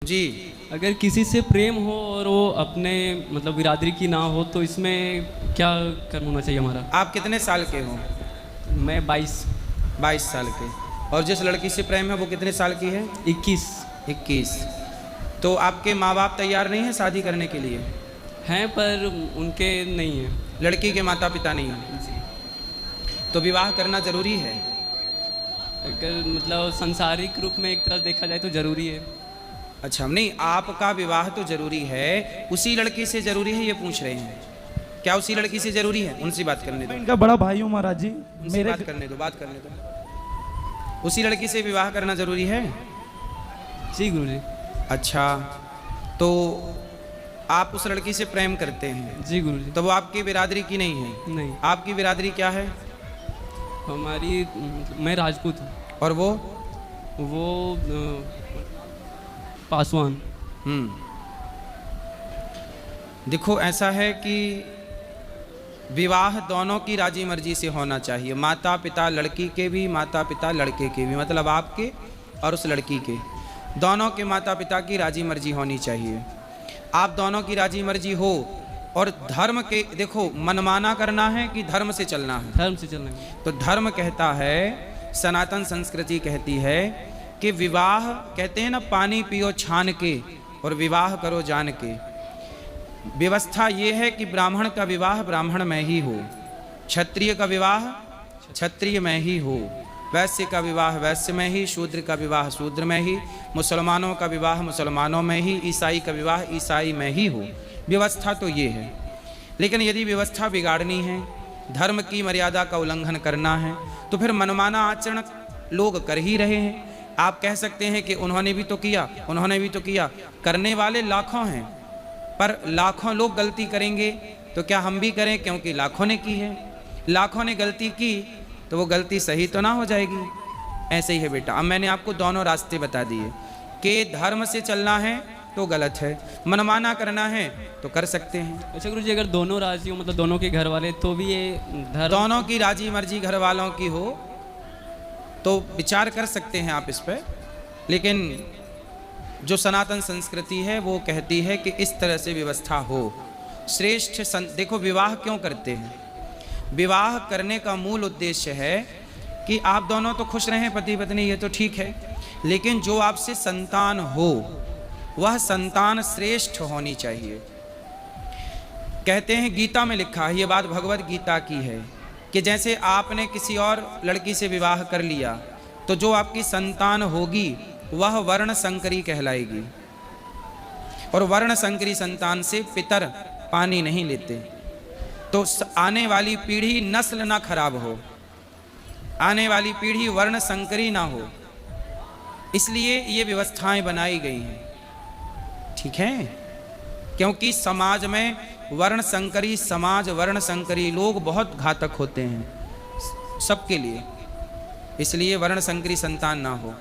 जी। अगर किसी से प्रेम हो और वो अपने मतलब बिरादरी की ना हो तो इसमें क्या कर्म होना चाहिए हमारा? आप कितने साल के हो? मैं 22। 22 साल के। और जिस लड़की से प्रेम है वो कितने साल की है? 21 21। तो आपके माँ बाप तैयार नहीं है शादी करने के लिए? हैं पर उनके नहीं है। लड़की के माता पिता नहीं हैं, तो विवाह करना जरूरी है? अगर मतलब संसारिक रूप में एक तरह से देखा जाए तो ज़रूरी है। अच्छा, नहीं, आपका विवाह तो जरूरी है, उसी लड़की से जरूरी है ये पूछ रहे हैं? क्या उसी लड़की से जरूरी है? उनसे बात करने दो, इनका बड़ा भाई हूँ महाराज जी। उनसे बात करने दो, बात करने दो। उसी लड़की से विवाह करना जरूरी है? जी गुरुजी। अच्छा, तो आप उस लड़की से प्रेम करते हैं? जी गुरुजी। तो वो आपकी बिरादरी की नहीं है? नहीं। आपकी बिरादरी क्या है? हमारी मैं राजपूत हूँ और वो पासवान। देखो, ऐसा है कि विवाह दोनों की राजी मर्जी से होना चाहिए, माता पिता लड़की के भी, माता पिता लड़के के भी, मतलब आपके और उस लड़की के, दोनों के माता पिता की राजी मर्जी होनी चाहिए। आप दोनों की राजी मर्जी हो और धर्म के, देखो, मनमाना करना है कि धर्म से चलना है? धर्म से चलना है। तो धर्म कहता है, सनातन संस्कृति कहती है कि विवाह, कहते हैं ना, पानी पियो छान के और विवाह करो जान के। व्यवस्था ये है कि ब्राह्मण का विवाह ब्राह्मण में ही हो, क्षत्रिय का विवाह क्षत्रिय में ही हो, वैश्य का विवाह वैश्य में ही, शूद्र का विवाह शूद्र में ही, मुसलमानों का विवाह मुसलमानों में ही, ईसाई का विवाह ईसाई में ही हो। व्यवस्था तो ये है। लेकिन यदि व्यवस्था बिगाड़नी है, धर्म की मर्यादा का उल्लंघन करना है, तो फिर मनमाना आचरण लोग कर ही रहे हैं। आप कह सकते हैं कि उन्होंने भी तो किया, उन्होंने भी तो किया। करने वाले लाखों हैं, पर लाखों लोग गलती करेंगे तो क्या हम भी करें? क्योंकि लाखों ने की है। लाखों ने गलती की तो वो गलती सही तो ना हो जाएगी। ऐसे ही है बेटा। अब मैंने आपको दोनों रास्ते बता दिए कि धर्म से चलना है तो गलत है, मनमाना करना है तो कर सकते हैं। अच्छा गुरुजी, अगर दोनों राजी हो, मतलब दोनों के घर वाले, तो भी ये धर्म? दोनों की राजी मर्जी घर वालों की हो तो विचार कर सकते हैं आप इस पर। लेकिन जो सनातन संस्कृति है वो कहती है कि इस तरह से व्यवस्था हो। श्रेष्ठ देखो, विवाह क्यों करते हैं? विवाह करने का मूल उद्देश्य है कि आप दोनों तो खुश रहें, पति पत्नी, ये तो ठीक है, लेकिन जो आपसे संतान हो वह संतान श्रेष्ठ होनी चाहिए। कहते हैं, गीता में लिखा है, ये बात भगवत गीता की है, कि जैसे आपने किसी और लड़की से विवाह कर लिया तो जो आपकी संतान होगी वह वर्ण संकरी कहलाएगी, और वर्ण संकरी संतान से पितर पानी नहीं लेते। तो आने वाली पीढ़ी नस्ल ना खराब हो, आने वाली पीढ़ी वर्ण संकरी ना हो, इसलिए ये व्यवस्थाएं बनाई गई हैं। ठीक है? क्योंकि समाज में वर्ण संकरी समाज, वर्ण संकरी लोग बहुत घातक होते हैं सबके लिए, इसलिए वर्ण संकरी संतान ना हो।